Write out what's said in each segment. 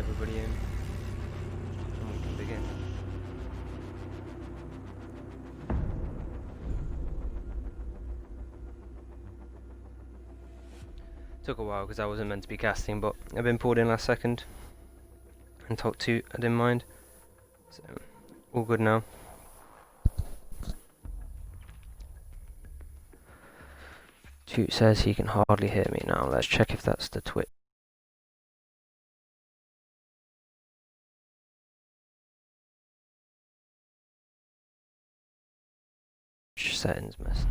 everybody in, and we can begin. Took a while because I wasn't meant to be casting, but I've been pulled in last second and told to I didn't mind, so all good now. Toot says he can hardly hear me now. Let's check if that's the Twitch settings mess.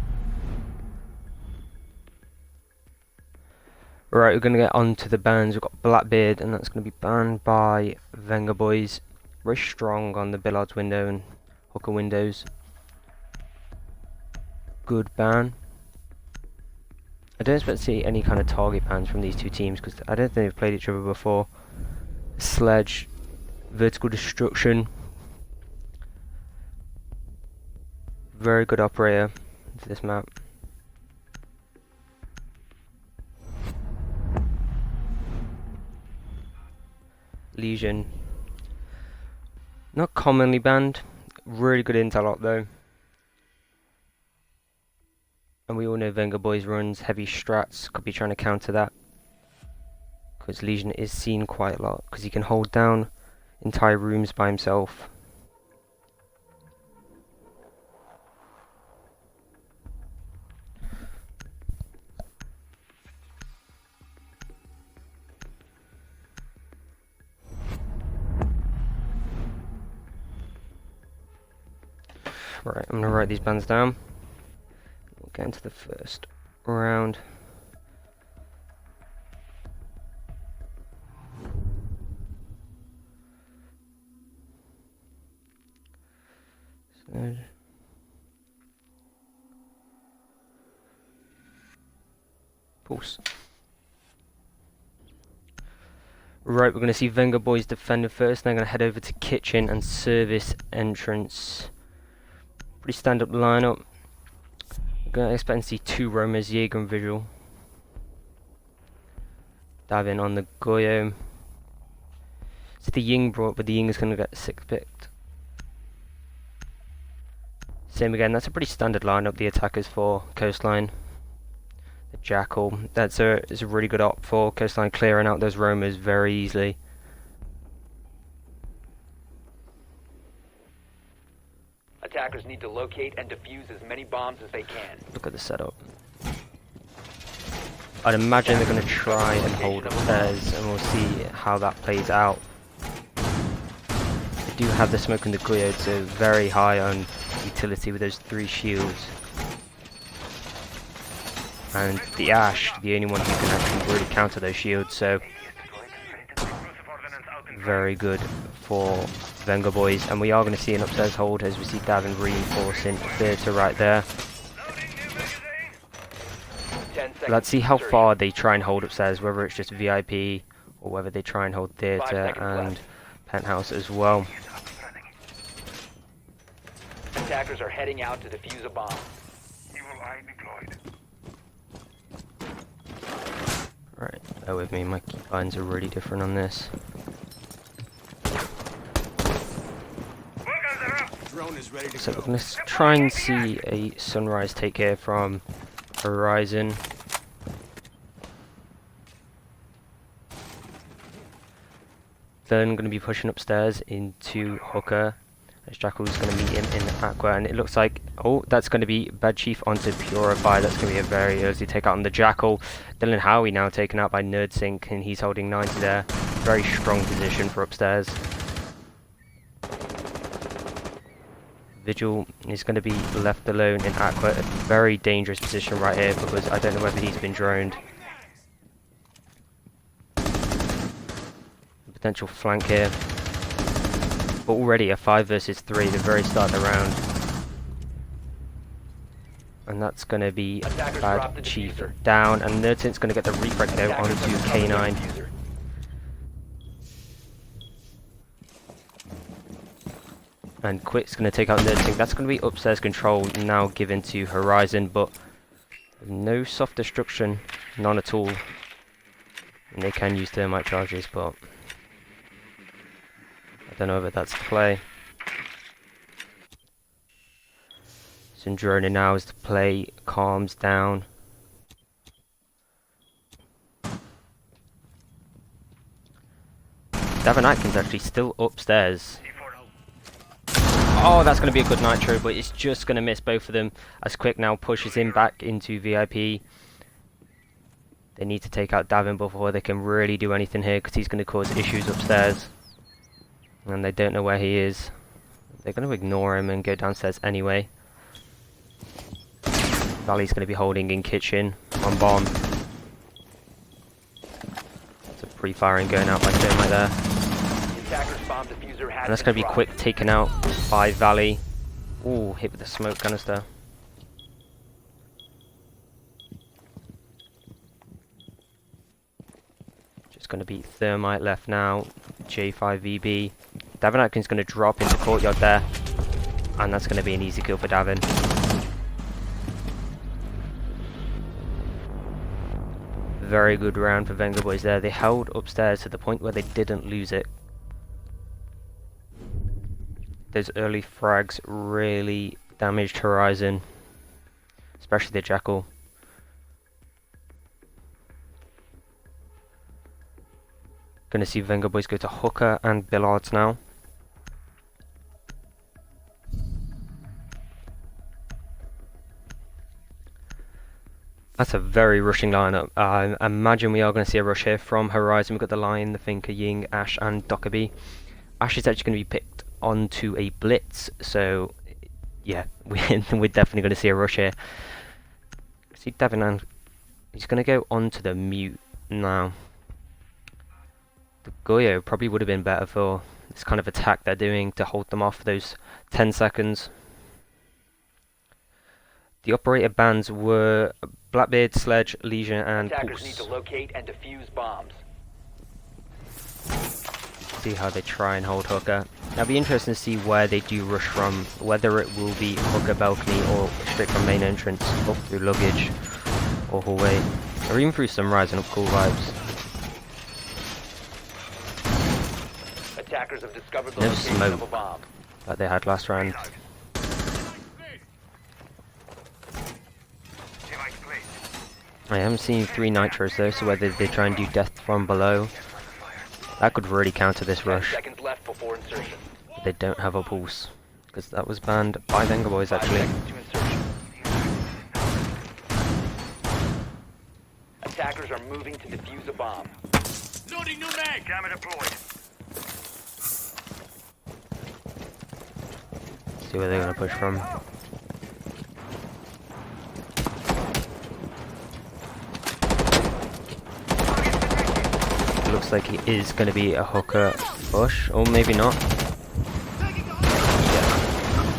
Right, we're going to get on to the bands. We've got Blackbeard, and that's going to be banned by Vengaboiiz. Very strong on the billards window and hooker windows. Good ban. I don't expect to see any kind of target bans from these two teams because I don't think they've played each other before. Sledge, vertical destruction. Very good operator for this map. Legion, not commonly banned. Really good intel lot though. And we all know Vengaboiiz runs heavy strats, could be trying to counter that. Because Legion is seen quite a lot, because he can hold down entire rooms by himself. Right, I'm going to write these bands down. We'll get into the first round. So, pulse. Right, we're going to see Vengaboiiz defender first, then I'm going to head over to kitchen and service entrance. Pretty stand-up lineup. I'm going to expect to see two roamers, Jaeger and Visual. Dive in on the Goyo. It's the Ying brought, but the Ying is going to get 6 picked. Same again, that's a pretty standard lineup, the attackers for Coastline. The Jackal, it's a really good op for Coastline, clearing out those roamers very easily. Attackers need to locate and defuse as many bombs as they can. Look at the setup. I'd imagine they're going to try and hold upstairs, and we'll see how that plays out. They do have the smoke and the Goyo, so very high on utility with those 3 shields. And the Ash, the only one who can actually really counter those shields, so very good for Vengaboiiz. And we are going to see an upstairs hold as we see Davin reinforcing theatre right there. Let's see how far they try and hold upstairs, whether it's just VIP or whether they try and hold theatre and penthouse as well. Attackers are heading out to defuse a bomb. Right, bear with me, my keybinds are really different on this. So we're going to try and see a sunrise take here from Horizon. Then going to be pushing upstairs into Hooker. As Jackal is going to meet him in Aqua, and it looks like, oh, that's going to be Bad Chief onto Purify. That's going to be a very easy take out on the Jackal. Dylan Howie now taken out by Nerdsync, and he's holding 90 there. Very strong position for upstairs. Vigil is going to be left alone in Aqua. A very dangerous position right here because I don't know whether he's been droned. Potential flank here. But already a 5 versus 3 the very start of the round. And that's going to be Bad Chief down. And Nerdsync's going to get the refrag though onto K9. And Quick's going to take out Nerdsync. That's going to be upstairs control now given to Horizon, but no soft destruction, none at all. And they can use thermite charges, but Don't know if that's the play. Some droning now as the play calms down. Davin Atkins actually still upstairs. Oh, that's going to be a good nitro, but it's just going to miss both of them as Quick now pushes him back into VIP. They need to take out Davin before they can really do anything here, because he's going to cause issues upstairs. And they don't know where he is. They're going to ignore him and go downstairs anyway. Valley's going to be holding in kitchen on bomb. It's a pre-firing going out by Jim right there. And that's going to be Quick taken out by Valley. Ooh, hit with the smoke canister. Just going to be Thermite left now. J5VB. Davin Atkins going to drop into courtyard there. And that's going to be an easy kill for Davin. Very good round for Vengaboiiz there. They held upstairs to the point where they didn't lose it. Those early frags really damaged Horizon, especially the Jackal. Gonna see Vengaboiiz go to Hooker and Billards now. That's a very rushing lineup. I imagine we are going to see a rush here from Horizon. We've got the Lion, the Thinker, Ying, Ash and Dockerby. Ash is actually going to be picked onto a blitz, so yeah, we're definitely going to see a rush here. See Davin, and he's going to go onto the mute now. The Goyo probably would have been better for this kind of attack they're doing to hold them off for those 10 seconds. The operator bands were Blackbeard, Sledge, Legion and Attackers Pulse. need to locate and defuse bombs. See how they try and hold Hooker. It'll be interesting to see where they do rush from, whether it will be Hooker balcony or straight from main entrance, or through luggage, or hallway, or even through Sunrise and up Cool Vibes. Attackers have discovered the No location of a smoke bomb. like they had last round. I am seeing 3 nitros though, so whether they try and do death from below, that could really counter this 10 rush. seconds left before insertion. But they don't have a pulse, because that was banned by Vengaboiiz 5 actually. seconds to insertion. Attackers are moving to defuse a bomb. Loading new mag. Jammer deployed. See where they're going to push from. Looks like it is going to be a Hooker push, or maybe not. Yeah,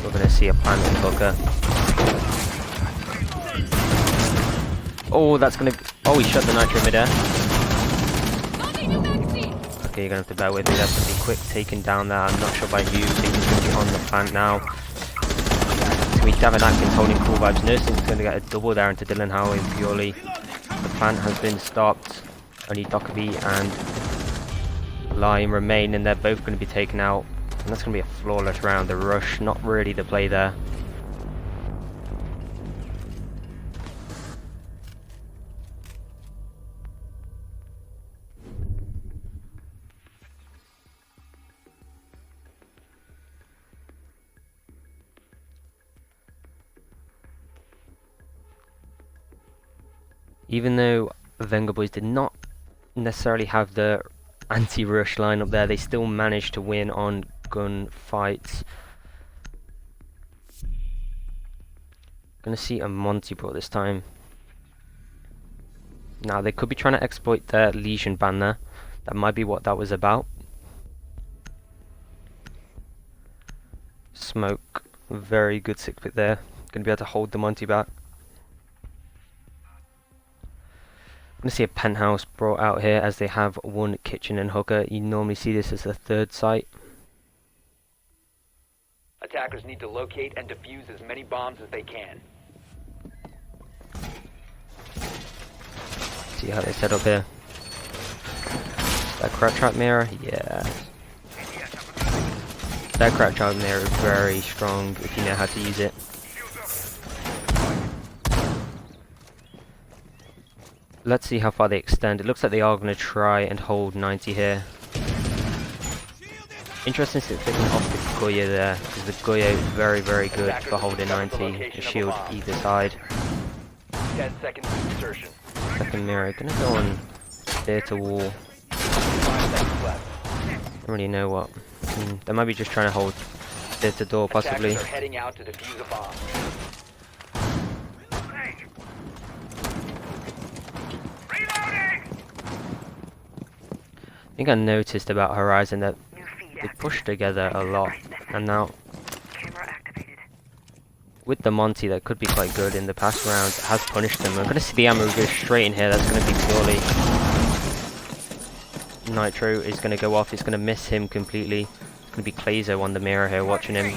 we're going to see a planted Hooker. Oh, that's going to... Oh, he shot the nitro midair. Okay, you're going to have to bear with me. That's going to be Quick taken down there. I'm not sure by who. I think he's going to be on the plant now. It's going to be Davin Atkins holding Cool Vibes. Nursing's going to get a double there into Dylan Howley purely. The plant has been stopped. Only Dockerby and Lion remain, and they're both going to be taken out. And that's going to be a flawless round. The rush, not really the play there. Even though Vengaboiiz did not necessarily have the anti-rush lineup there, they still managed to win on gun fights. Gonna see a Monty brought this time. Now they could be trying to exploit their Legion ban there. That might be what that was about. Smoke, very good 6-bit there. Gonna be able to hold the Monty back. I'm going to see a penthouse brought out here as they have one kitchen and Hooker. You normally see this as the third site. Attackers need to locate and defuse as many bombs as they can. See how they set up here. That crab trap mirror? Yeah. Their crouch out there is very strong if you know how to use it. Let's see how far they extend. It looks like they are going to try and hold 90 here. Interesting to picking off the Goya there, because the Goya is very, very good for holding 90. The shield either side. 10 seconds to insertion. Second mirror, gonna go on theatre wall. 5 seconds left. Don't really know what. They might be just trying to hold theatre door, possibly. Attackers are heading out to defuse a bomb. I think I noticed about Horizon that they push together a lot, and now with the Monty that could be quite good in the past rounds, it has punished them. I'm going to see the ammo go straight in here. That's going to be purely Nitro is going to go off. It's going to miss him completely. It's going to be Clazo on the mirror here watching him.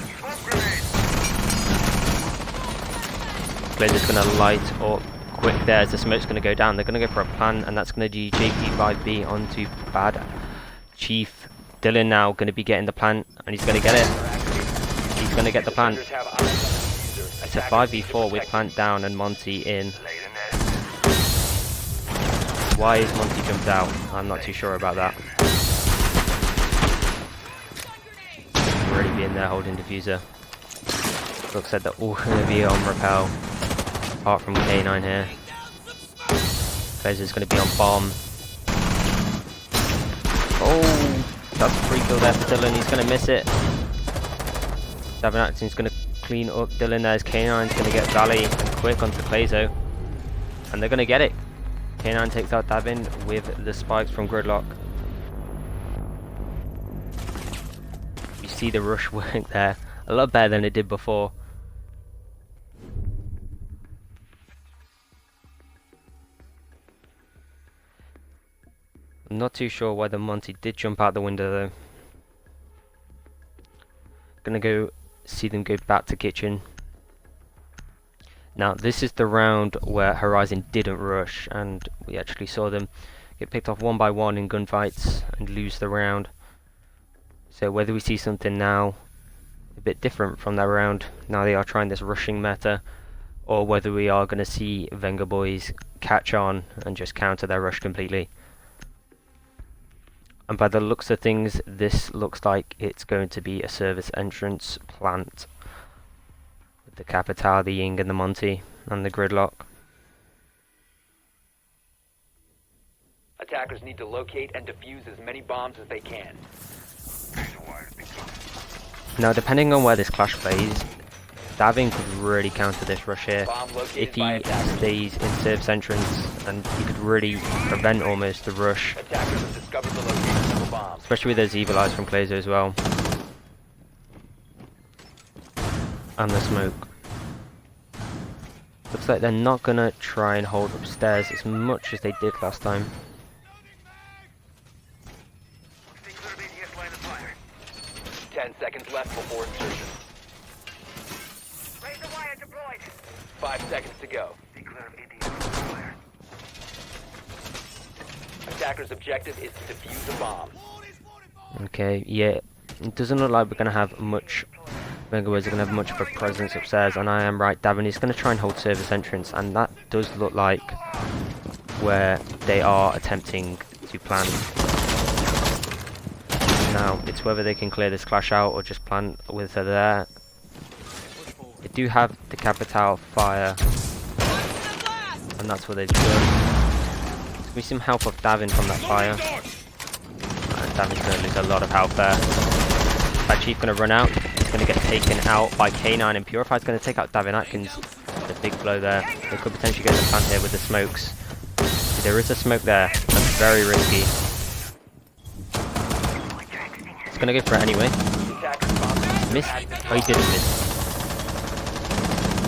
Clazo's going to light up quick there as the smoke's going to go down. They're going to go for a plan, and that's going to do JP5B onto Bad Chief. Dylan now going to be getting the plant, and he's going to get it. He's going to get the plant. It's a 5v4 with plant down and Monty in. Why is Monty jumped out? I'm not too sure about that. Already being there holding diffuser. Looks like they're all going to be on rappel, apart from K9 here. Clazo's going to be on bomb. Oh, that's a free kill there for Dylan. He's going to miss it. Davin Atkinson's going to clean up Dylan. There's K9's going to get Valley and quick onto Clazo, and they're going to get it. K9 takes out Davin with the spikes from Gridlock. You see the rush work there, a lot better than it did before. I'm not too sure why the Monty did jump out the window though. Gonna go see them go back to kitchen. Now this is the round where Horizon didn't rush, and we actually saw them get picked off one by one in gunfights and lose the round. So whether we see something now a bit different from that round, now they are trying this rushing meta, or whether we are going to see Vengaboiiz catch on and just counter their rush completely. And by the looks of things, this looks like it's going to be a service entrance plant. With the Capital, the Ying and the Monty, and the Gridlock. Attackers need to locate and defuse as many bombs as they can. Now depending on where this clash plays, Davin could really counter this rush here. If he stays in service entrance, and he could really prevent almost the rush. Attackers have discovered the location of a bomb. Especially with those evil eyes from Clazo as well. And the smoke. Looks like they're not gonna try and hold upstairs as much as they did last time. 10 seconds left before insertion. 5 seconds to go. Attacker's objective is to defuse a bomb. Okay, yeah, it doesn't look like we're going to have much. Vengaboiiz are going to have much of a presence upstairs, and I am right. Davin is going to try and hold service entrance, and that does look like where they are attempting to plan. Now, it's whether they can clear this clash out or just plan with her there. They do have the Capital fire, and that's what they've done. There's some help of Davin from that fire. And Davin's going to lose a lot of health there. Bad Chief going to run out. He's going to get taken out by K9, and Purify's going to take out Davin Atkins. The big blow there. They could potentially get the plant here with the smokes. There is a smoke there. That's very risky. He's going to go for it anyway. Missed. Oh, he didn't miss.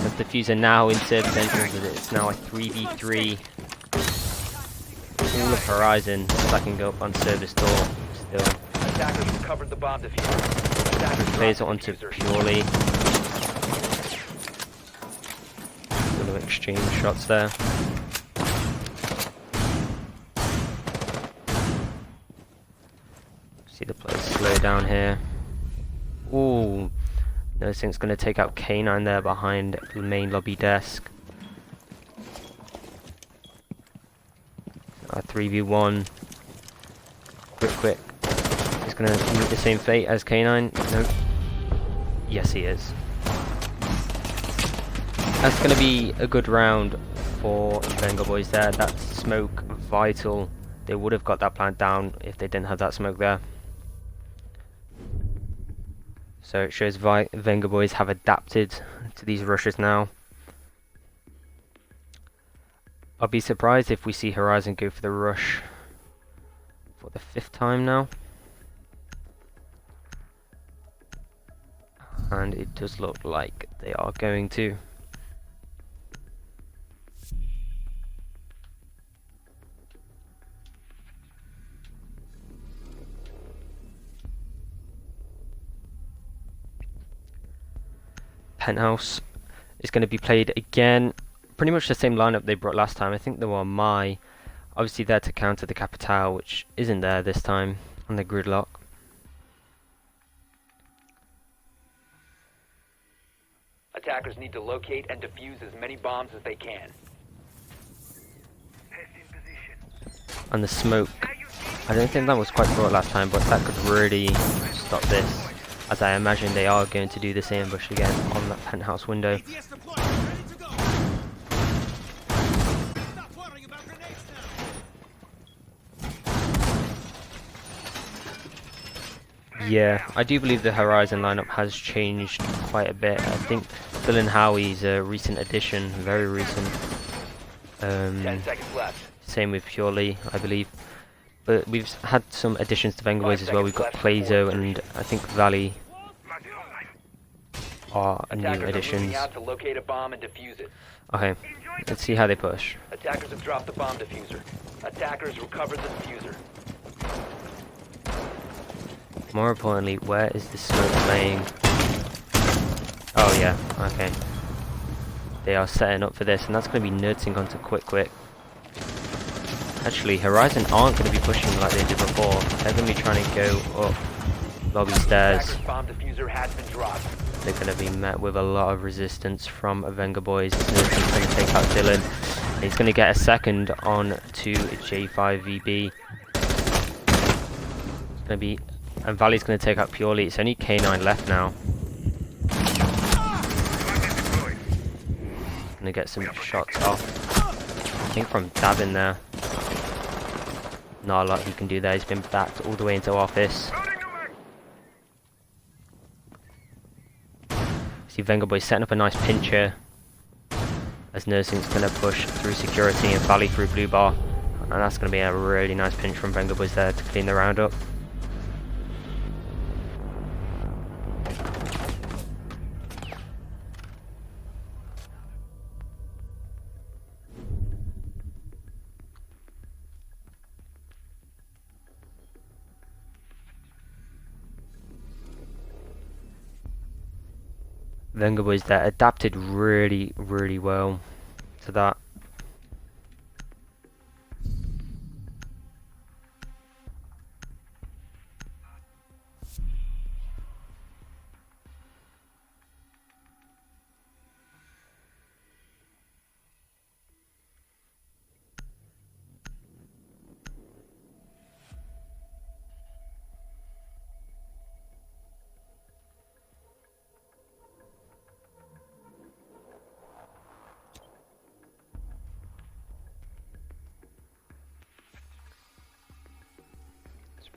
The diffuser now in service entrance with it. It's now a 3v3. All of Horizon stacking up on service door still. Attackers recovered the bomb diffuser. Plays it onto Purely. Going to exchange shots there. See the players slow down here. Ooh, Nothing's going to take out K9 there behind the main lobby desk. 3v1. Quick. He's going to meet the same fate as K9. No. Yes, he is. That's going to be a good round for Vengaboiiz there. That smoke vital. They would have got that plant down if they didn't have that smoke there. So it shows Vengaboiiz have adapted to these rushes now. I'll be surprised if we see Horizon go for the rush for the 5th time now. And it does look like they are going to. Penthouse is going to be played again. Pretty much the same lineup they brought last time. I think they were Mai. Obviously there to counter the Capitale, which isn't there this time on the gridlock. Attackers need to locate and defuse as many bombs as they can. And the smoke, I don't think that was quite brought last time, but that could really stop this, as I imagine they are going to do this ambush again on that penthouse window. Yeah, I do believe the Horizon lineup has changed quite a bit. I think Phil and Howie's a recent addition, very recent. 10 seconds left. Same with Purely, I believe. But we've had some additions to Vengaboiiz as well. We've got Plazo and I think Valley are new additions. Out to locate a bomb and defuse it. Okay, let's see how they push. Attackers have dropped the bomb diffuser. Attackers recovered the diffuser. More importantly, where is the smoke playing? Oh yeah, okay. They are setting up for this, and that's going to be nursing onto quick. Actually, Horizon aren't going to be pushing like they did before. They're going to be trying to go up lobby stairs. Bomb diffuser has been dropped. They're going to be met with a lot of resistance from Vengaboiiz. Nursing's going to take out Dylan. And he's going to get a second on to J5VB. It's going to be... And Valley's going to take out Purely. It's only K9 left now. Going to get some shots off. I think from Davin there. Not a lot he can do there. He's been backed all the way into office. See Vengaboiiz setting up a nice pinch here. As Nursing's going to push through security and Valley through blue bar. And that's going to be a really nice pinch from Vengaboiiz there to clean the round up. Vengaboiiz there adapted really well to that.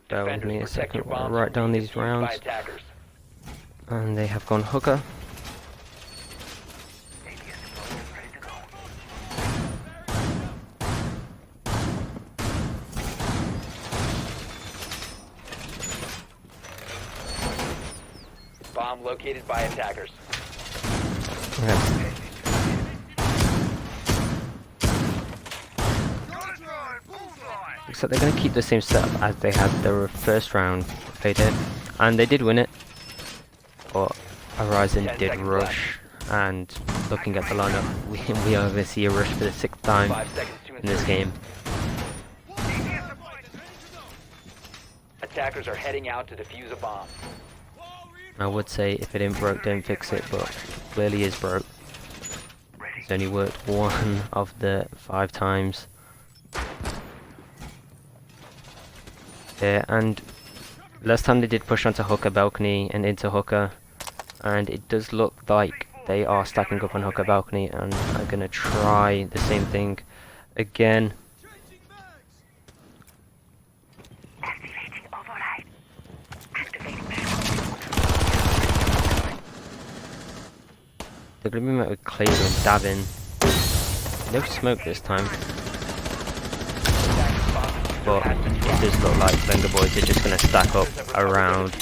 Bear with me a second while I write down these rounds. And they have gone hooker. Bomb located by attackers. Okay. So they're going to keep the same setup as they had their first round played it, and they did win it, but Horizon did rush, and looking at the lineup, we are going to see a rush for the 6th time in this game. Attackers are heading out to defuse a bomb. I would say if it ain't broke, don't fix it, but clearly is broke. It's only worked 1 of the 5 times. Yeah, and last time they did push onto hooker balcony and into hooker, and it does look like they are stacking up on hooker balcony and are gonna try the same thing again. They're going to be met with Claver and Davin. No smoke this time. But it does look like Vengaboiiz are just going to stack up around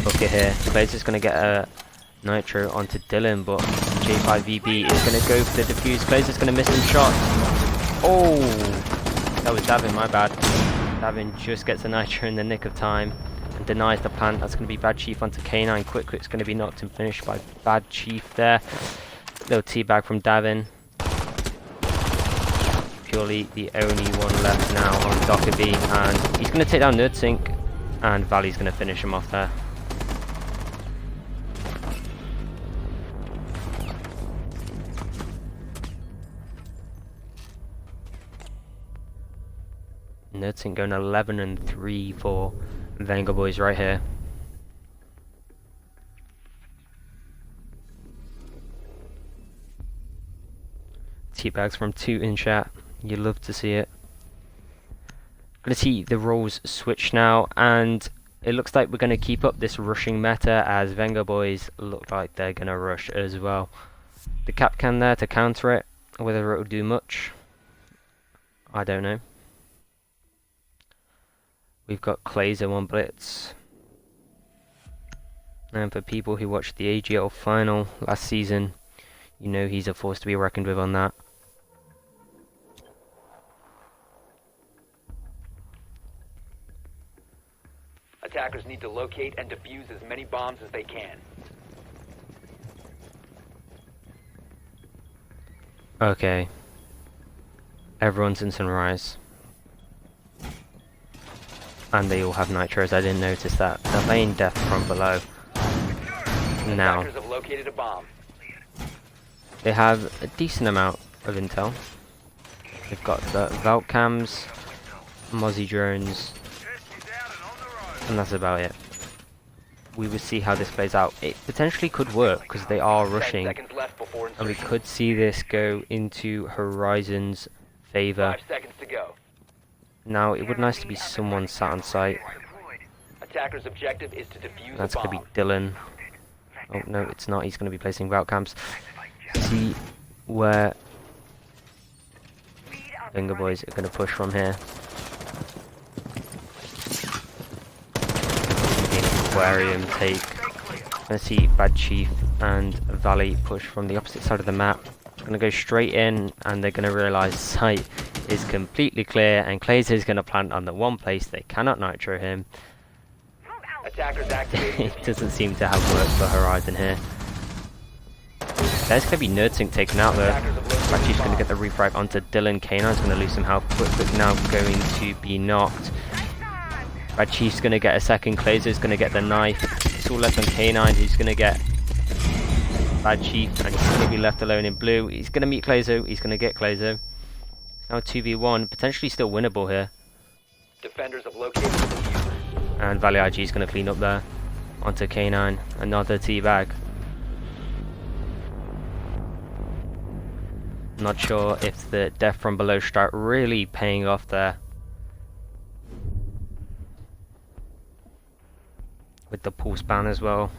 Hooker here. Claver's going to get a Nitro onto Dylan, but J5VB is going to go for the defuse. Claver's going to miss some shots. Oh! That was Davin, my bad. Davin just gets a Nitro in the nick of time and denies the plant. That's going to be Bad Chief onto K9. Quick's going to be knocked and finished by Bad Chief there. Little teabag from Davin. Purely the only one left now on Dockerby, and he's going to take down NerdSync, and Valley's going to finish him off there. NerdSync going 11-3 for Vengaboiiz right here. Teabags from 2 in chat. You love to see it. Gonna see the roles switch now, and it looks like we're gonna keep up this rushing meta as Vengaboiiz look like they're gonna rush as well. The Capcan there to counter it. Whether it'll do much, I don't know. We've got Clazer on Blitz. And for people who watched the AGL final last season, you know he's a force to be reckoned with on that. Attackers need to locate and defuse as many bombs as they can. Okay. Everyone's in Sunrise. And they all have nitros. I didn't notice that. They're playing death from below. Now. Attackers have located a bomb. They have a decent amount of intel. They've got the Valk cams, Mozzie drones, and that's about it. We will see how this plays out. It potentially could work because they are rushing, and we could see this go into Horizon's favor. 5 seconds to go. Now, it would be nice to be someone sat on site. Attacker's objective is to defuse That's a going bomb. to be Dylan. Oh, no, it's not. He's going to be placing Valk cams. See where Vengaboiiz are going to push from here. Aquarium take. Gonna see Bad Chief and Valley push from the opposite side of the map. Gonna go straight in, and they're gonna realise sight is completely clear, and Clazer is gonna plant on the one place they cannot nitro him. Attackers activated. It doesn't seem to have worked for Horizon here. There's gonna be NerdSync taken out though. Bad Chief's gonna get the refrag onto Dylan. K9's gonna lose some health. Quick now going to be knocked. Bad Chief's gonna get a second. Clazer's gonna get the knife. It's all left on K9. He's gonna get Bad Chief, and he's gonna be left alone in blue. He's gonna meet Clazer. He's gonna get Clazer. Now 2v1, potentially still winnable here. Defenders have located the diffuser. And Valley IG is gonna clean up there. Onto K9. Another teabag. Not sure if the death from below strat really paying off there. With the pulse ban as well.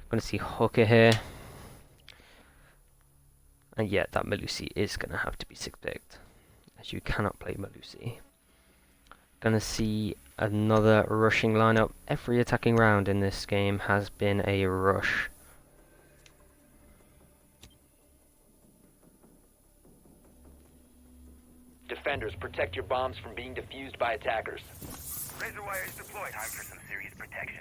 Gonna see Hooker here. And yeah, that Melusi is gonna have to be 6-picked. You cannot play Melusi. Gonna see another rushing lineup. Every attacking round in this game has been a rush. Defenders, protect your bombs from being defused by attackers. Razor wire is deployed. Time for some serious protection.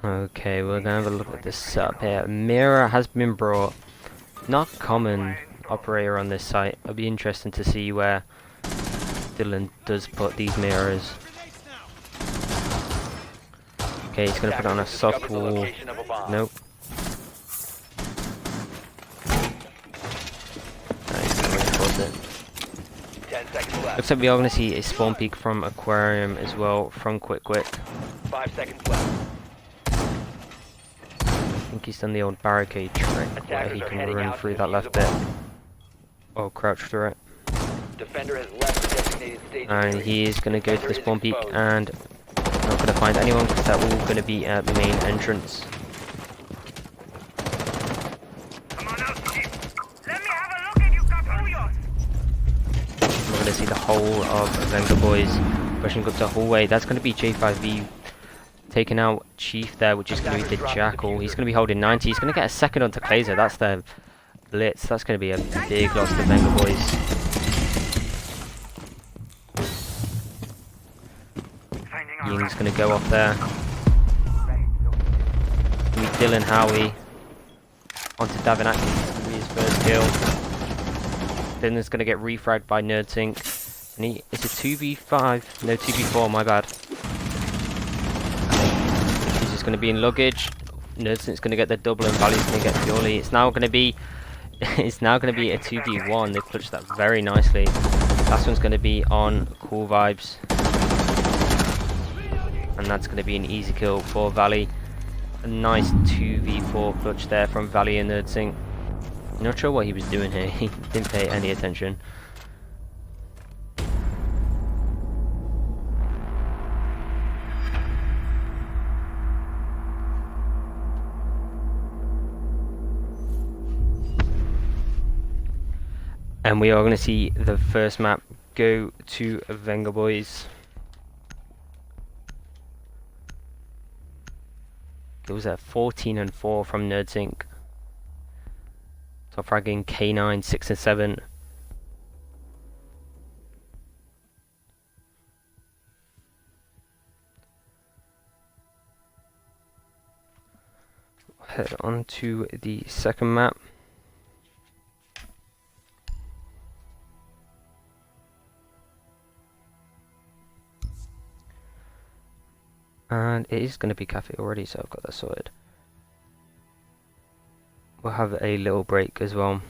Okay, we're gonna have a look at this setup here. Mirror has been brought. Not common operator on this site. It'll be interesting to see where Dylan does put these mirrors. Okay, he's gonna put it on a soft wall. Nope. No, he's gonna reinforce it. 10 seconds left. Looks like we are gonna see a spawn peek from Aquarium as well from Quick. 5 seconds left. I think he's done the old barricade trick where he can run through that left bit. Or crouch through it. Defender has left the designated stage. And he is going to go to the spawn peak and not going to find anyone because they're all going to be at the main entrance. Come on out, Chief. Let me have a look at you, capullos. We're going to see the whole of Vengaboiiz pushing up the hallway. That's going to be J5V taking out Chief there, which is going to be the Jackal. He's going to be holding 90. He's going to get a second onto Glazer. That's their blitz. That's going to be a big loss to Vengaboiiz. Ying's going to go off there. Dylan Howie onto Davin Atkins for his first kill. Dylan's going to get refragged by NerdSync. And it's a 2v5. No, 2v4, my bad. He's just going to be in luggage. NerdSync's going to get the double and Valley's going to get purely. It's now going to be a 2v1. They clutched that very nicely. Last one's going to be on Cool Vibes. And that's going to be an easy kill for Valley. A nice 2v4 clutch there from Valley and NerdSync. Not sure what he was doing here. He didn't pay any attention. And we are going to see the first map go to Vengaboiiz. It was at 14 and 4 from NerdSync. Top fragging K9, 6 and 7. Head on to the second map. And it is going to be cafe already, so I've got that sorted. We'll have a little break as well.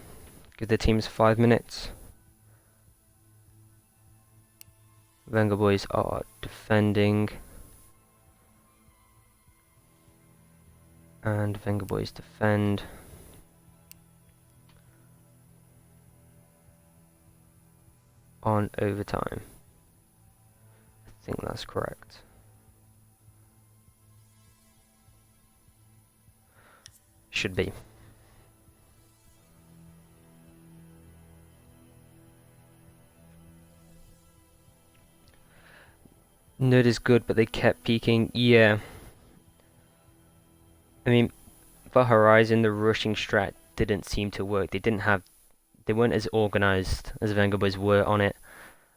Give the teams 5 minutes. Vengaboiiz are defending. And Vengaboiiz defend. On overtime. I think that's correct. Should be. Nerd is good, but they kept peeking. Yeah. I mean, for Horizon, the rushing strat didn't seem to work. They weren't as organized as Vengaboiiz were on it,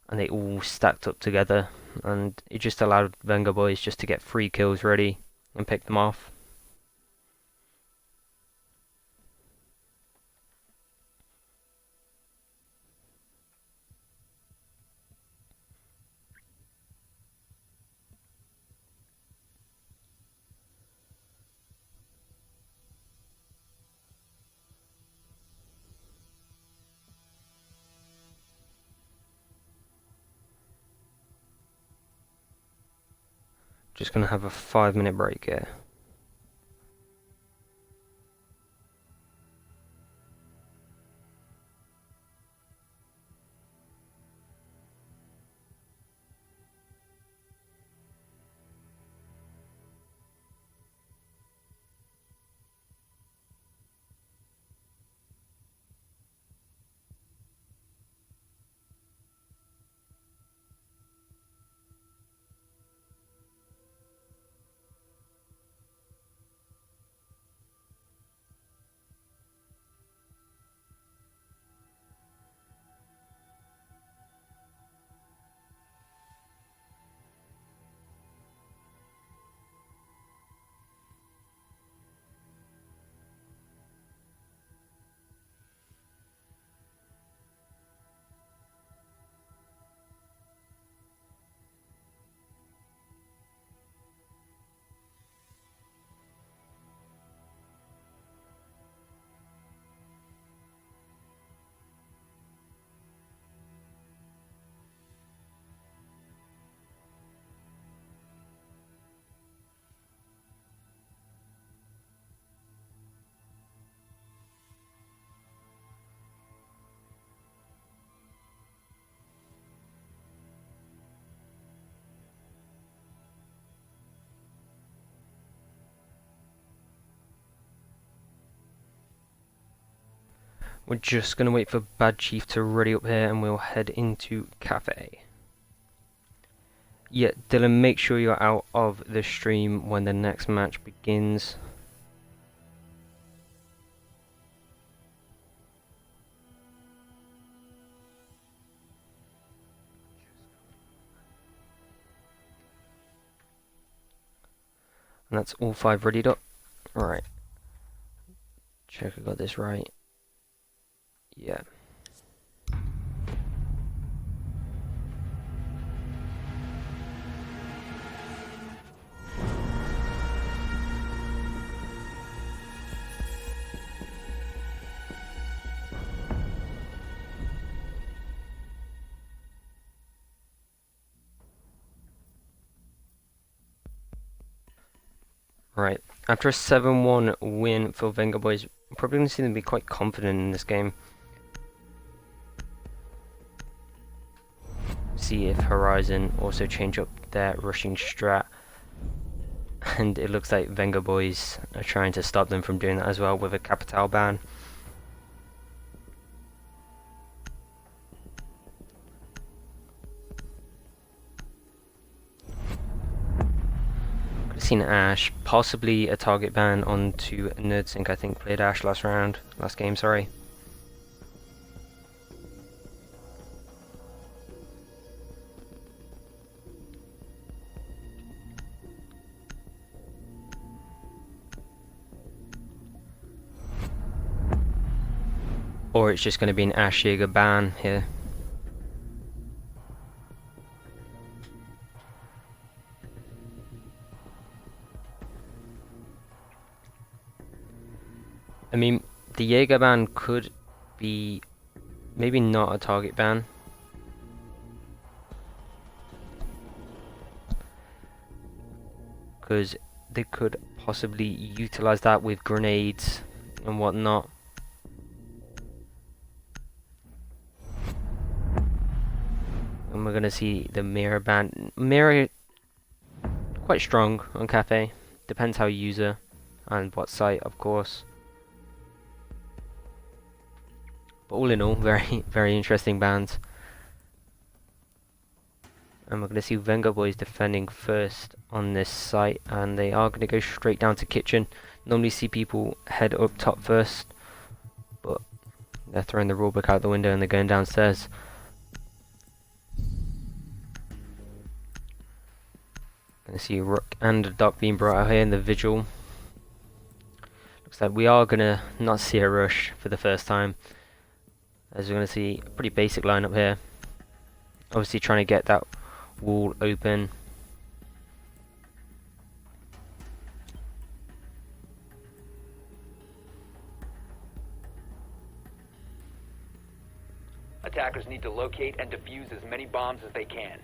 and they all stacked up together, and it just allowed Vengaboiiz just to get 3 kills ready and pick them off. Just gonna have a 5-minute break here. We're just going to wait for Bad Chief to ready up here and we'll head into Cafe. Yeah, Dylan, make sure you're out of the stream when the next match begins. And that's all 5 readied up. Alright. Check I got this right. Yeah. Right, after a 7-1 win for Vengaboiiz, I'm probably going to see them be quite confident in this game. See if Horizon also change up their rushing strat. And it looks like Vengaboiiz are trying to stop them from doing that as well with a Capital ban. Seen Ash, possibly a target ban onto NerdSync. I think played Ash last game, sorry. Or it's just going to be an Ash Jaeger ban here. I mean, the Jaeger ban could be maybe not a target ban. Because they could possibly utilize that with grenades and whatnot. And we're going to see the mirror ban. Mirror, quite strong on Cafe. Depends how you use her and what site, of course. But all in all, very interesting bans. And we're going to see Vengaboiiz defending first on this site, and they are going to go straight down to kitchen. Normally see people head up top first, but they're throwing the rulebook out the window and they're going downstairs. Going to see Rook and Doc being brought out here in the vigil. Looks like we are going to not see a rush for the first time, as we're going to see a pretty basic lineup here. Obviously trying to get that wall open. Attackers need to locate and defuse as many bombs as they can.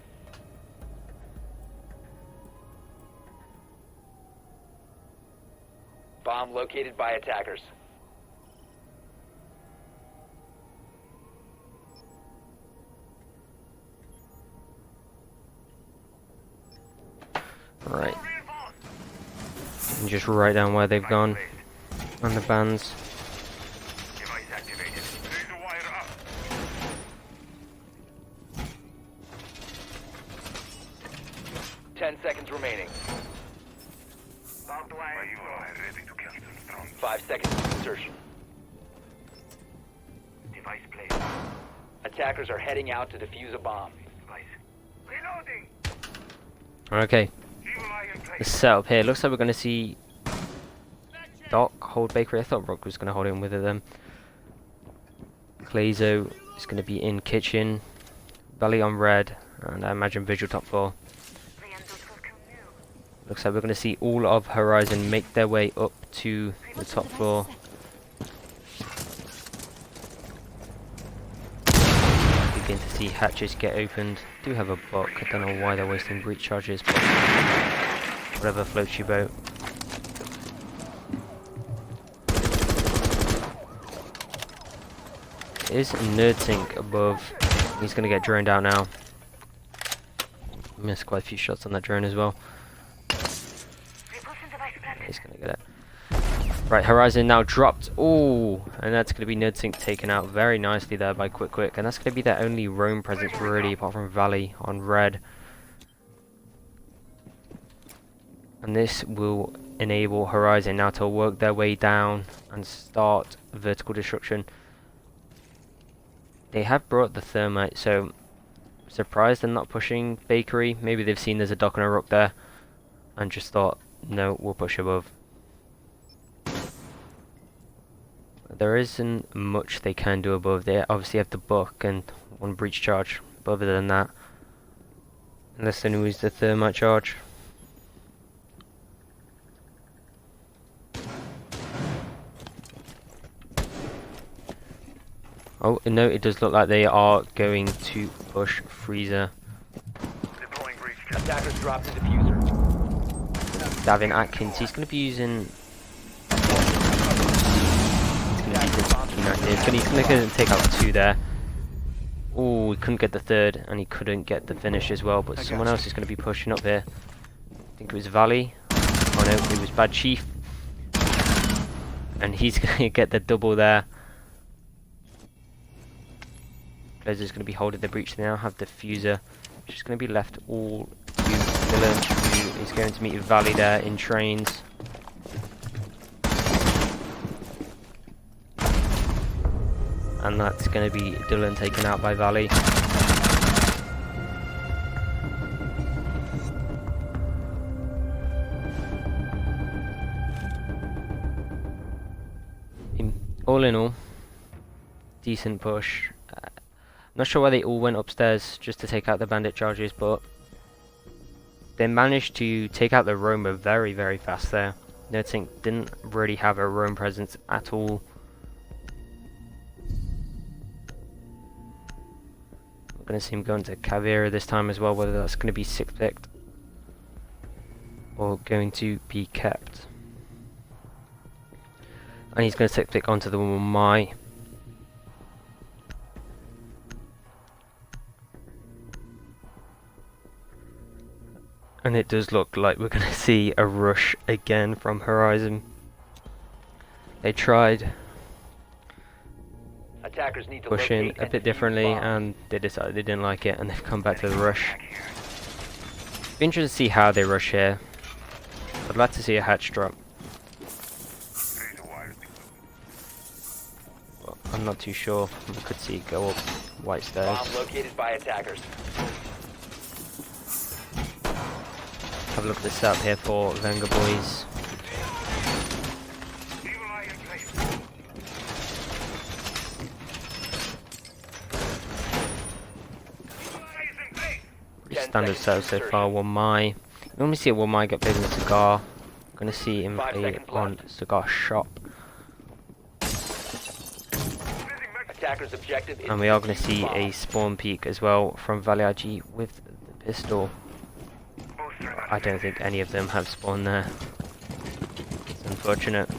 Bomb located by attackers. Right. And just write down where they've gone on the bans. Device activated. Laser wire up. Ten seconds remaining. Barbed wire. You are ready to kill them from 5 seconds to insertion. device placed. Attackers are heading out to defuse a bomb. Device. Reloading. Okay. Evil eye in The place. setup here looks like we're going to see Doc hold Bakery. I thought Rook was going to hold him with it then. Clazo is going to be in kitchen. Belly on red, and I imagine Vigil top floor. Looks like we're going to see all of Horizon make their way up to the top floor. Begin to see hatches get opened. Do have a buck. I don't know why they're wasting breach charges, but whatever floats your boat. Is NerdSync above? He's going to get droned out now. Missed quite a few shots on that drone as well. He's going to get it. Right, Horizon now dropped. Oh, and that's going to be Nerdsync taken out very nicely there by Quick. And that's going to be their only roam presence really, apart from Valley on red. And this will enable Horizon now to work their way down and start vertical destruction. They have brought the thermite, so surprised they're not pushing Bakery. Maybe they've seen there's a dock and a rook there and just thought, no, we'll push above. There isn't much they can do above. They obviously have the book and one breach charge, but other than that, unless they lose the thermite charge. Oh no, it does look like they are going to push Freezer. Attackers dropped the diffuser. Davin Atkins, he's going to be using. He's going to take out 2 there. Oh, he couldn't get the 3rd, and he couldn't get the finish as well. But someone else is going to be pushing up here. I think it was Valley. Oh no, it was Bad Chief, and he's going to get the double there. Blazer's going to be holding the breach. They now have Diffuser, which is going to be left all to Dylan, who is going to meet Valley there in trains. And that's going to be Dylan taken out by Valley. All in all, decent push. Not sure why they all went upstairs just to take out the bandit charges, but they managed to take out the roamer very, very fast there. Nerdsync didn't really have a roam presence at all. I'm going to see him going to Caveira this time as well, whether that's going to be 6-picked or going to be kept. And he's going to 6-pick onto the Mai. And it does look like we're going to see a rush again from Horizon. They tried Attackers need to pushing locate a and bit defuse differently, bombs. and they decided they didn't like it, and they've come back to the rush. Be interested to see how they rush here. I'd like to see a hatch drop. Well, I'm not too sure. We could see it go up white stairs. Bomb located by attackers. Have a look at the setup here for Vengaboiiz. Pretty standard setup so far. 1 Mai. You normally see a 1 Mai get played in a cigar. I'm gonna see him play on cigar shop. Attackers objective is And we are going to defuse see bomb. a spawn peek as well from Valiaji with the pistol. I don't think any of them have spawned there. It's unfortunate.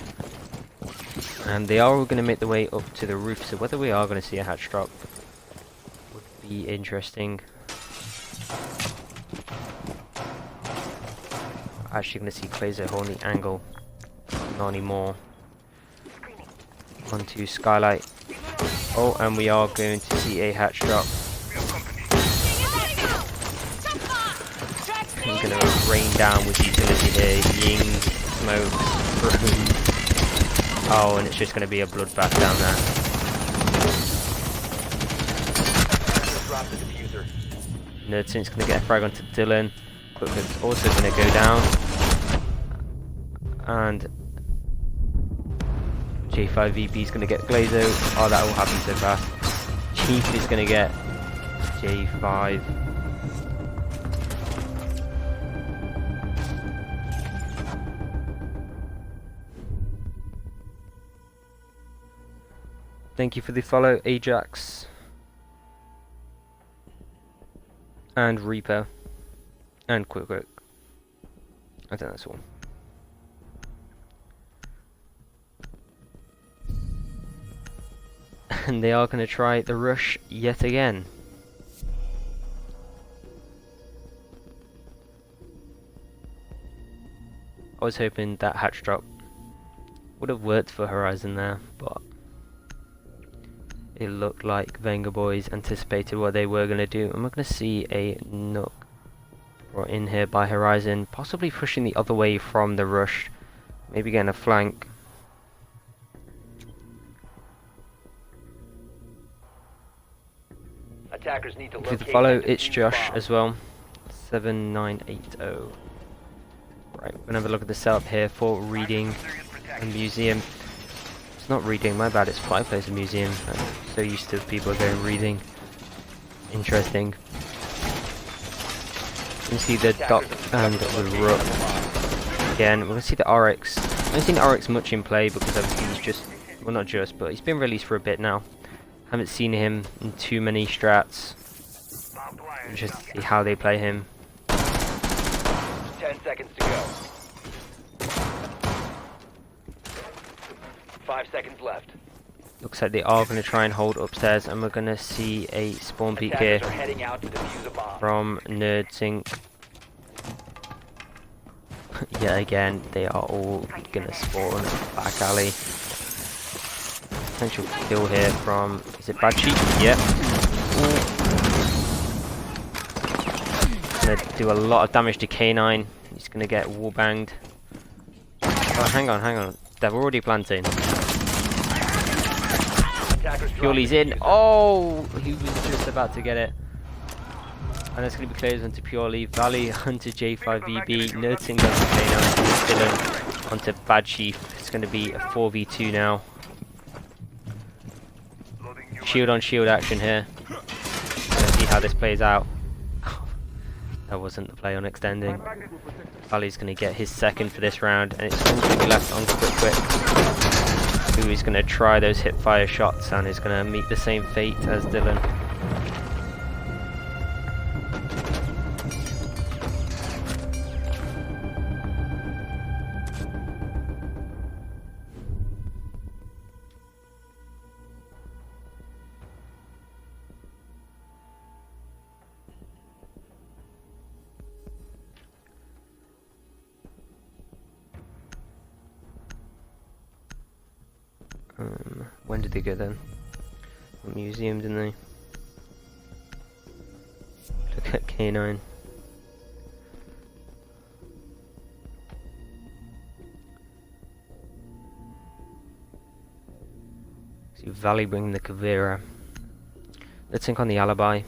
And they are all going to make their way up to the roof, so whether we are going to see a hatch drop would be interesting. Actually going to see Clazer holding the angle. Not anymore. Onto Skylight. Oh, and we are going to see a hatch drop. I'm going to rain down with utility here. Ying, smoke, broom. Oh, and it's just going to be a bloodbath down there. Drop the diffuser. Nerdsync's going to get a frag onto Dylan. Quick's also going to go down. And J5 VP is going to get Glazo. Oh, that all happened so fast. Chief is going to get J5. Thank you for the follow, Ajax. And Reaper. And Quick. I think that's all. And they are going to try the rush yet again. I was hoping that hatch drop Would have worked for Horizon there, but it looked like Vengaboiiz anticipated what they were going to do. And we're going to see a Nook brought in here by Horizon, possibly pushing the other way from the rush, maybe getting a flank. Attackers need to If locate you follow, and it's defuse Josh bombs. as well, 7980. Right, we're gonna have a look at the setup here for reading a museum. It's not reading, my bad, it's fireplace and museum. I'm so used to people going reading. Interesting. You can see the Doc and the Rook. Again, we're gonna see the RX. I haven't seen the RX much in play because obviously he's just, well not just, but he's been released for a bit now. Haven't seen him in too many strats. Just see how they play him. 10 seconds to go. 5 seconds left. Looks like they are going to try and hold upstairs, and we're going to see a spawn peek here Attackers are heading out to defuse a bomb. from NerdSync. Yet again, they are all going to spawn back alley. Potential kill here from, is it Bad Sheep? Yep. Going to do a lot of damage to K9. He's going to get wallbanged. Oh, hang on. They're already planting. Attackers drop Purely's the in. diffuser. Oh, he was just about to get it. And it's going to be closed onto Purely. Valley onto J5VB. NerdSync onto K9. Dylan onto Bad Chief. It's going to be a 4v2 now. Shield on shield action here. Let's see how this plays out. That wasn't the play on extending. Valley's going to get his second for this round, and it's going to be left on Quick, who is going to try those hip fire shots and is going to meet the same fate as Dylan. When did they go then? A museum, didn't they? Look at K9. See Valley bringing the Kavira. Let's think on the alibi.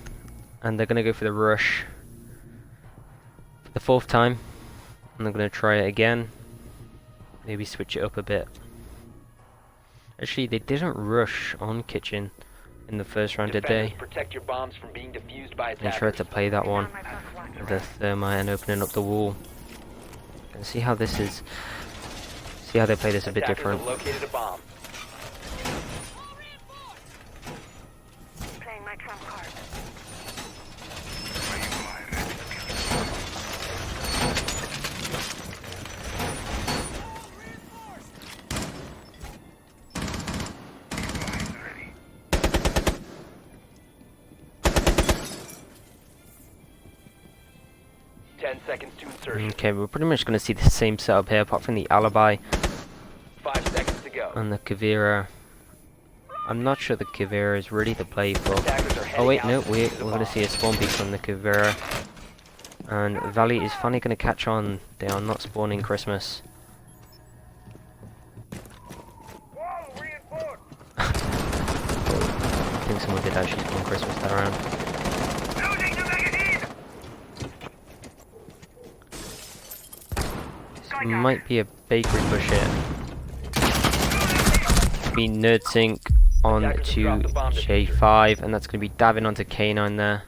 And they're going to go for the rush for the 4th time. And they're going to try it again. Maybe switch it up a bit. Actually, they didn't rush on Kitchen in the first round, did Defenders, they? protect your bombs from being defused by They attackers. tried to play that one with the thermite and opening up the wall. And see how this is. See how they play this a bit Attackers different. have located a bomb. Playing my trump card. 10 seconds to insertion. Okay, we're pretty much going to see the same setup here, apart from the alibi 5 seconds to go. and the Kavira. I'm not sure the Kavira is ready to play for. Attackers are Oh heading wait, out no, to we're defuse the going to bomb. see a spawn peek from the Kavira. And Valley is finally going to catch on. They are not spawning Christmas. Wall reinforced. I think someone did actually spawn Christmas that round. Losing the magazine. This might be a bakery push here. Be NerdSync on to J5, and that's going to be Davin onto K9 there.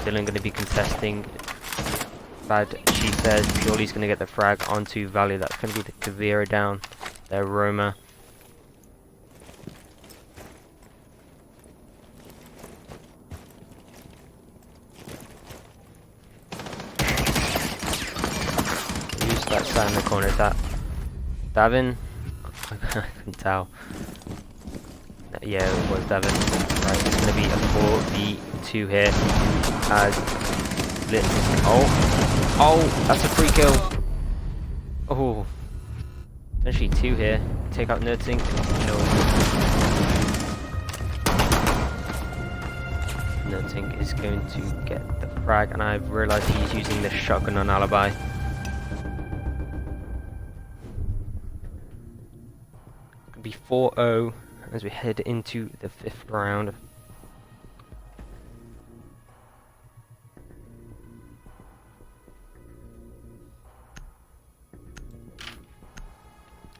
Dylan going to be contesting. Bad Chief there. Purely's going to get the frag onto Valley. That's going to be the Kavira down. Their Roma. Who's that sat in the corner? Is that Davin? I couldn't tell. Yeah, it was Davin. Right, it's going to be a 4v2 here as split. Oh, that's a free kill. Oh, actually 2 here. Take out Nerdink. No. Nerdink is going to get the frag, and I've realised he's using the shotgun on Alibi. It'll be 4-0 as we head into the 5th round.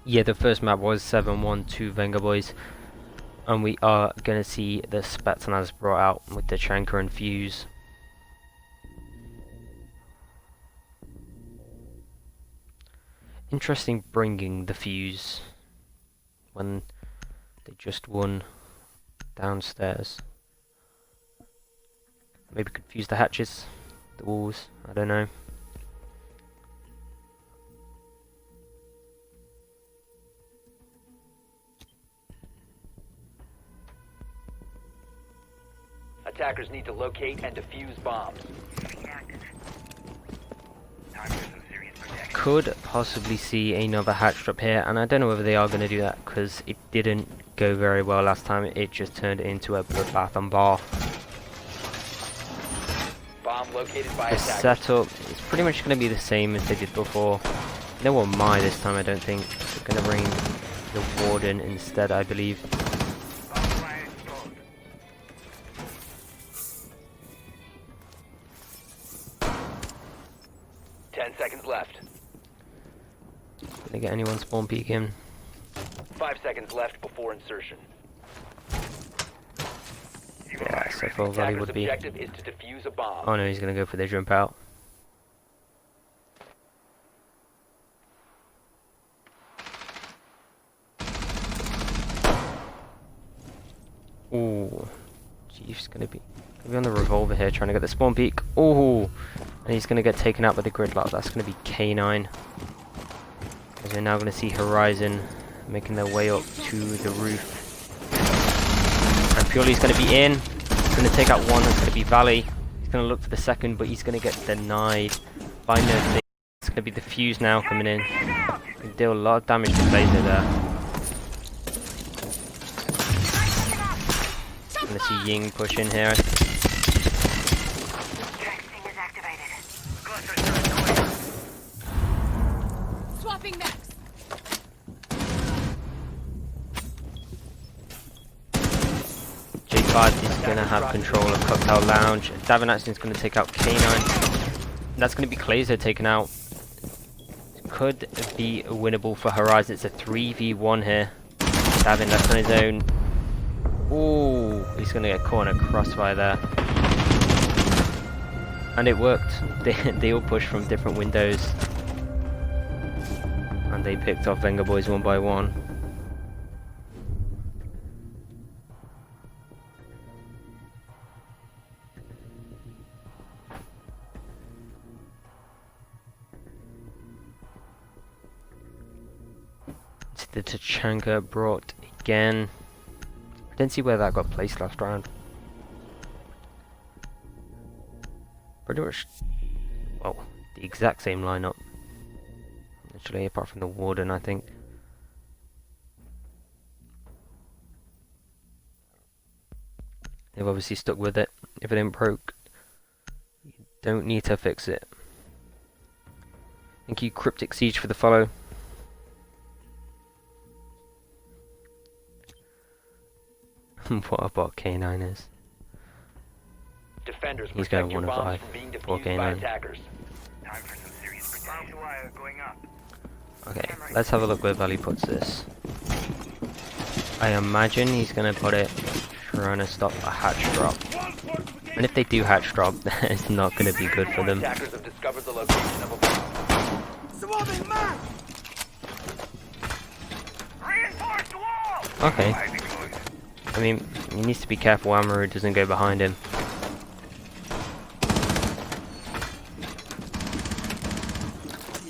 Yeah, the first map was 7-1 to Vengaboiiz, and we are going to see the Spetsnaz brought out with the Chanka and Fuse. Interesting bringing the Fuse when they just won downstairs. Maybe confuse the hatches, the walls, I don't know. Attackers need to locate and defuse bombs. Could possibly see another hatch drop here, and I don't know whether they are going to do that because it didn't go very well last time. It just turned into a bloodbath on bar. Bomb located by The attackers. setup is pretty much going to be the same as they did before. No one my this time, I don't think. They're going to bring the Warden instead, I believe. 10 seconds left. Gonna get anyone spawn peeking. 5 seconds left before insertion. Yeah, so full value Attacker's would be. objective is to defuse a bomb. Oh no, he's gonna go for the jump out. Ooh, Chief's gonna be on the revolver here, trying to get the spawn peek. Ooh, and he's gonna get taken out by the gridlock. That's gonna be K9. As we're now gonna see Horizon making their way up to the roof. And Purely's gonna be in. He's gonna take out one. That's gonna be Valley. He's gonna look for the second, but he's gonna get denied by No. It's gonna be the Fuse now coming in. Can deal a lot of damage to Blazer there. Gonna see Ying push in here. Swapping max. J5 is gonna have control of Cocktail Lounge. Davin Action is gonna take out K9. That's gonna be Clazer taken out. Could be winnable for Horizon. It's a 3v1 here. Davin left on his own. Ooh, he's gonna get caught in a crossfire there. And it worked. They all pushed from different windows. And they picked off Vengaboiiz one by one. It's the Tachanka brought again. I didn't see where that got placed last round. Pretty much, well, the exact same lineup. Literally, apart from the Warden, I think. They've obviously stuck with it. If it ain't broke, you don't need to fix it. Thank you, Cryptic Siege, for the follow. What a bot K9 is. Defenders He's protect going your 1 of bombs 5 from being for defused by K9. attackers. Time for some serious protection. Bomb wire going up. Okay, let's have a look where Valley puts this. I imagine he's gonna put it trying to stop a hatch drop. And if they do hatch drop, then it's not gonna be good for them. Attackers have discovered the location of a bomb. Swarming man! Reinforced wall! Okay. I mean, he needs to be careful Amaru doesn't go behind him.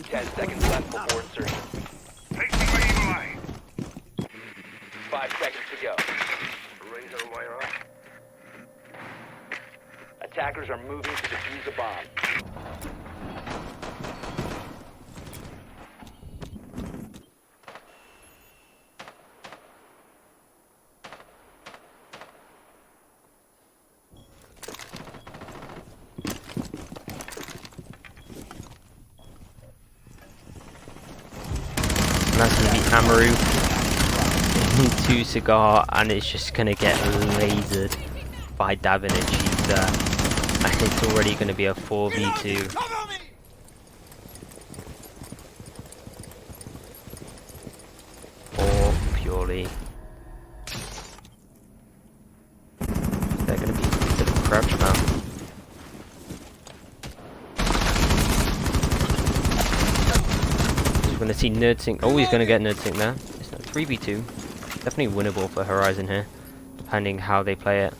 Ten seconds left before insertion. Placing my evil eye. 5 seconds to go. Razor wire up. Attackers are moving to defuse a bomb. And that's going to be Amaru into Cigar, and it's just going to get lasered by Davin and Cheetah. And it's already going to be a 4v2. Or purely. They're going to be a bit of a crouch now. We're going to see NerdSync. Oh, he's going to get NerdSync there. It's not 3v2. Definitely winnable for Horizon here, depending how they play it.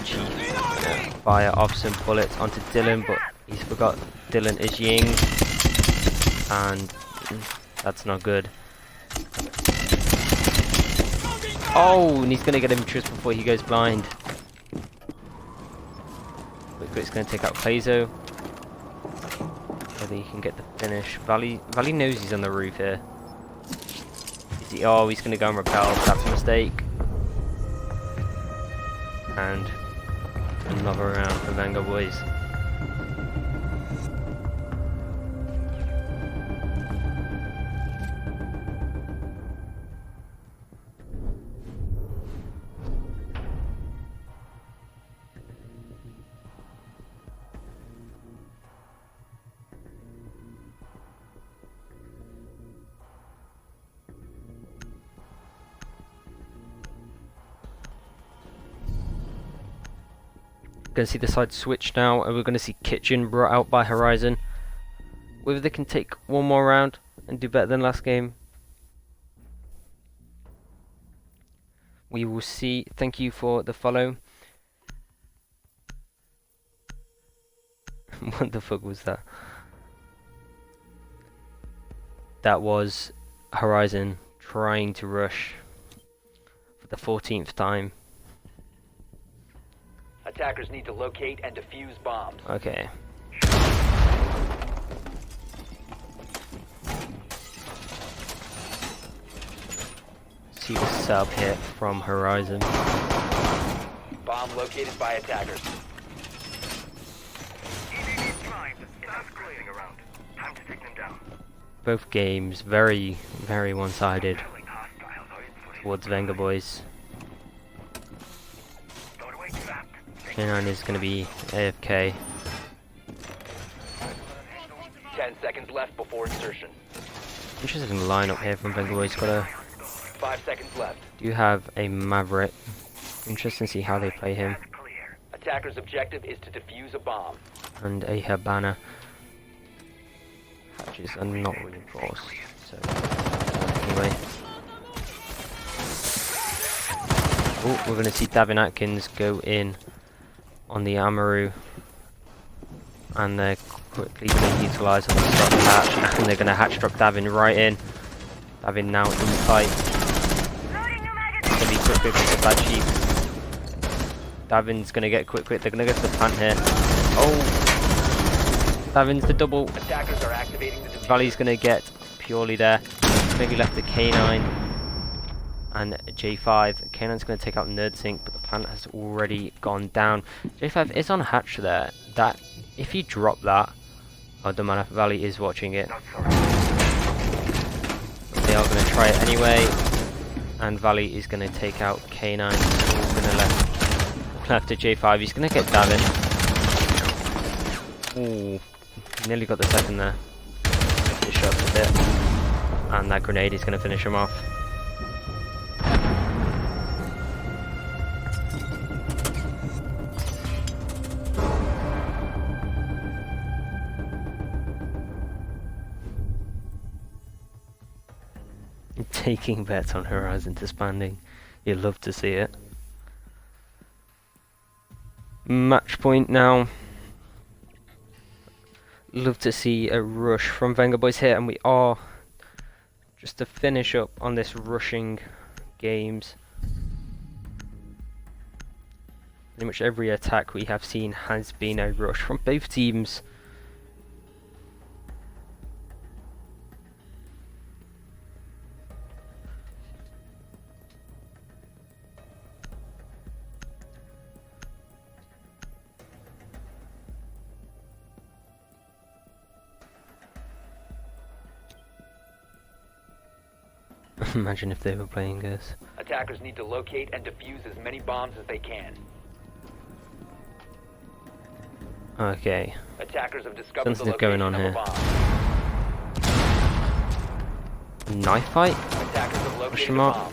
Chief fire off some bullets onto Dylan, but he's forgot Dylan is Ying, and that's not good. Oh, and he's going to get him just before he goes blind. It's going to take out Plazo. Whether he can get the finish. Valley knows he's on the roof here. Is he? Oh, he's going to go and repel. That's a mistake. And another round for Vengaboiiz. Going to see the side switch now, and we're going to see Kitchen brought out by Horizon. Whether they can take one more round and do better than last game, we will see. Thank you for the follow. What the fuck was that? That was Horizon trying to rush for the 14th time. Attackers need to locate and defuse bombs. Okay. See the sub hit from Horizon. Bomb located by attackers. Both games very, very one-sided towards Vengaboiiz. K9 is going to be AFK. 10 seconds left before insertion. Interesting lineup here from Vengaboiiz. Got a 5 seconds left. do have a Maverick. Interesting to see how they play him. Attacker's objective is to defuse a bomb. And a Habana. Hatches are not reinforced. So anyway. Oh, we're going to see Davin Atkins go in on the Amaru, and they're quickly going to utilise on the stop hatch, and they're going to hatch drop Davin right in. Davin now in the fight. It's going to be quick with the bad chief. Davin's going to get quick. They're going to go to the plant here. Oh, Davin's the double. Attackers are activating the defuse. Valley's going to get purely there. Maybe left the K9 and J5. K9's going to take out NerdSync, but the plant has already gone down. J5 is on hatch there. That if you drop that, oh, don't matter. Valley is watching it. They are going to try it anyway, and Valley is going to take out K9. He's going to left to J5. He's going to get Davin. Ooh, nearly got the second there. Just shot a bit, and that grenade is going to finish him off. Taking bets on Horizon disbanding. You'd love to see it. Match point now. Love to see a rush from Vengaboiiz here, and we are just to finish up on this rushing games. Pretty much every attack we have seen has been a rush from both teams. Imagine if they were playing this. Attackers need to locate and defuse as many bombs as they can. Okay. Attackers have discovered the Something's location going on of here. a bomb. Knife fight? Attackers have located Question a mark? bomb.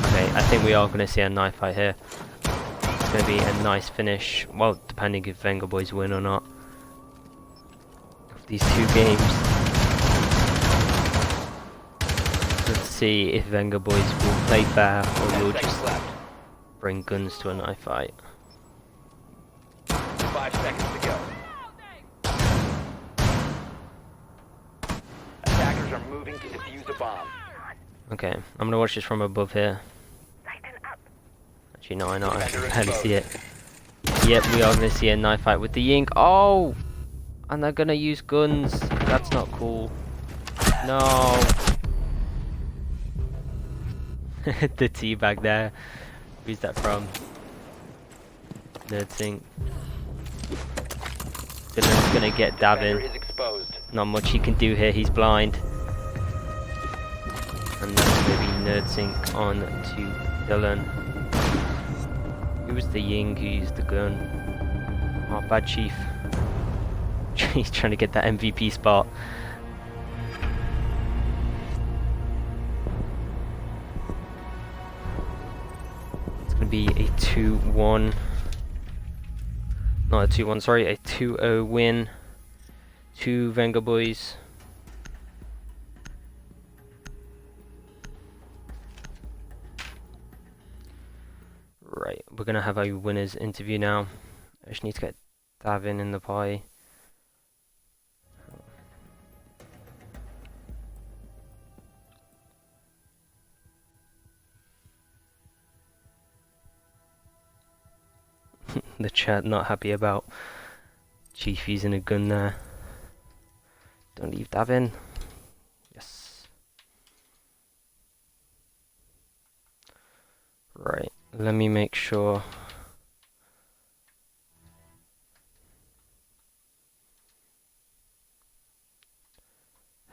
Okay, I think we are going to see a knife fight here. It's going to be a nice finish. Well, depending if Vengaboiiz win or not. Of these two games. Let's see if Vengaboiiz will play fair or 10 will seconds just left. bring guns to a knife fight. 5 seconds to go. Attackers are moving to defuse a bomb. Okay, I'm going to watch this from above here. Actually, no, I know. I can barely see it. Yep, we are going to see a knife fight with the Ying. Oh! And they're going to use guns. That's not cool. No. The teabag there. Who's that from? Nerding. Dylan's going to get Defender Davin. is exposed. Not much he can do here. He's blind. And that's going to be Nerdsync on to Dylan. Who was the Ying who used the gun? Oh, bad chief. He's trying to get that MVP spot. It's going to be a 2-1. Not a 2-1, sorry, a 2-0 win to Vengaboiiz. Right, we're going to have a winner's interview now. I just need to get Davin in the pie. The chat not happy about Chief using a gun there. Don't leave Davin. Yes. Right, let me make sure.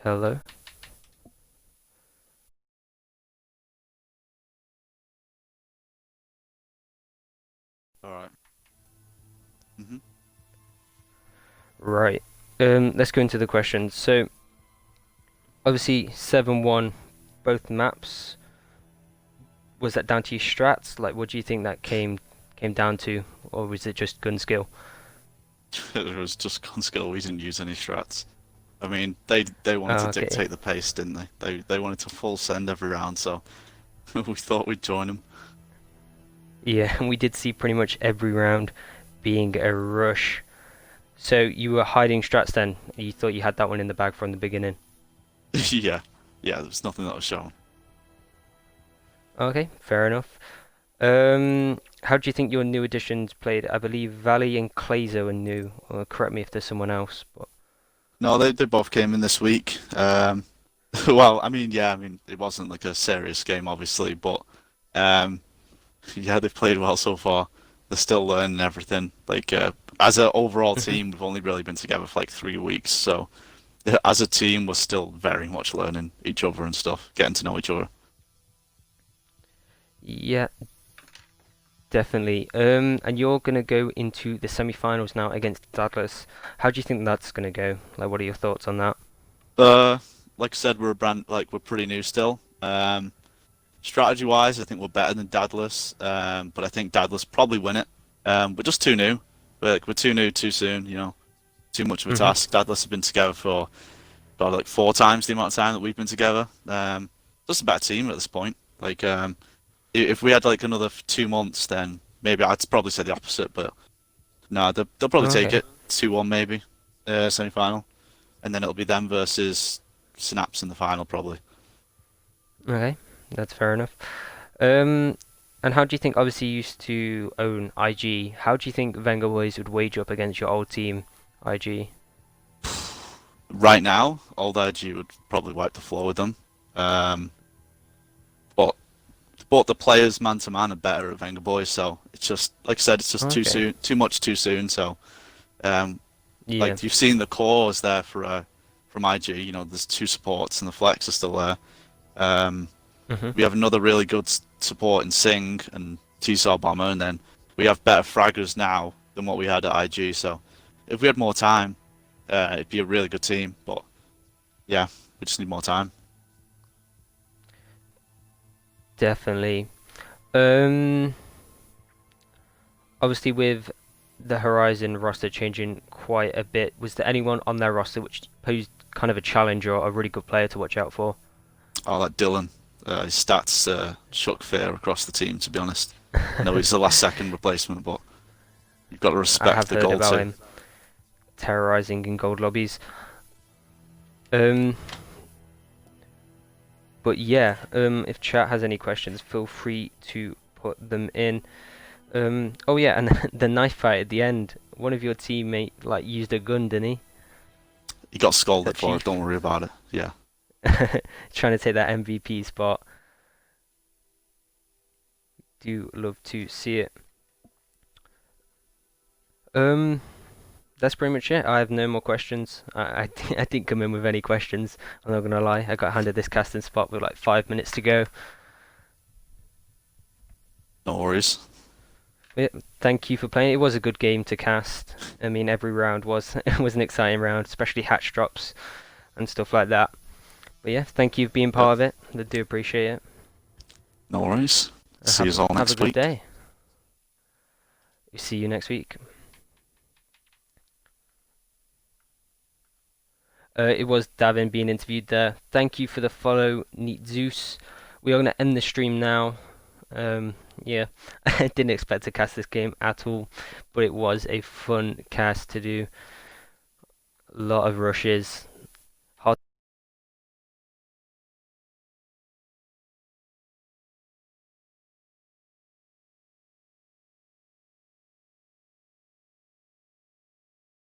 Hello? Alright. Right. Let's go into the questions. So, obviously 7-1 both maps. Was that down to your strats? Like, what do you think that came down to, or was it just gun skill? It was just gun skill. We didn't use any strats. I mean, they wanted to okay. dictate the pace, didn't they? They wanted to full send every round, so we thought we'd join them. Yeah, and we did see pretty much every round being a rush. So you were hiding strats then? You thought you had that one in the bag from the beginning? Yeah, there was nothing that was shown. Okay, fair enough. How do you think your new additions played? I believe Valley and Clazo are new. Correct me if there's someone else. But No, they both came in this week. Well, I mean, it wasn't like a serious game, obviously, but yeah, they've played well so far. They're still learning everything. Like as an overall team, we've only really been together for like 3 weeks, so as a team, we're still very much learning each other and stuff, getting to know each other. yeah, definitely. And you're gonna go into the semi-finals now against Douglas. How do you think that's gonna go? Like, what are your thoughts on that? Like I said, we're we're pretty new still. Strategy-wise, I think we're better than Dadless, but I think Dadless probably win it. We're just too new. We're too new too soon, you know. Too much of a task. Dadless has been together for about like 4 times the amount of time that we've been together. Just a better team at this point. Like, if we had like another 2 months, then maybe I'd probably say the opposite. But no, they'll probably take it 2-1 maybe, semi-final, and then it'll be them versus Synapse in the final probably. Okay, That's fair enough. Um, and how do you think, obviously you used to own IG, how do you think Vengaboiiz would wage up against your old team, IG? Right now, old IG would probably wipe the floor with them. Um, but the players man to man are better at Vengaboiiz, so it's just like I said, it's just too Okay. soon, too much too soon. So um, Yeah. like you've seen the core is there for from IG. You know, there's two supports and the flex are still there. Um, hmm we have another really good support in Sing and T-Saw Bomber, and then we have better fraggers now than what we had at IG. So if we had more time, it'd be a really good team. But yeah, we just need more time. Definitely. Um, Obviously with the Horizon roster changing quite a bit, was there anyone on their roster which posed kind of a challenge or a really good player to watch out for? Oh, like Dylan. His stats shook fear across the team, to be honest. I know he's the last second replacement, but you've got to I respect have the heard goal about too. him terrorizing in gold lobbies. Um, but yeah, if chat has any questions, feel free to put them in. Oh yeah, and the knife fight at the end. One of your teammate like used a gun, didn't he? He got That scolded for it, chief don't worry about it. Yeah. trying to take that MVP spot. Do love to see it. Um, that's pretty much it. I have no more questions. I didn't come in with any questions. I'm not gonna lie. I got handed this casting spot with like 5 minutes to go. No worries. Yeah, thank you for playing. It was a good game to cast. I mean, every round was was an exciting round, especially hatch drops and stuff like that. But yeah, thank you for being Yep. part of it. I do appreciate it. No worries. See you all Have a next good week. day. See you next week. It was Davin being interviewed there. Thank you for the follow, Neat Zeus. We are going to end the stream now. Yeah, I didn't expect to cast this game at all, but it was a fun cast to do. A lot of rushes,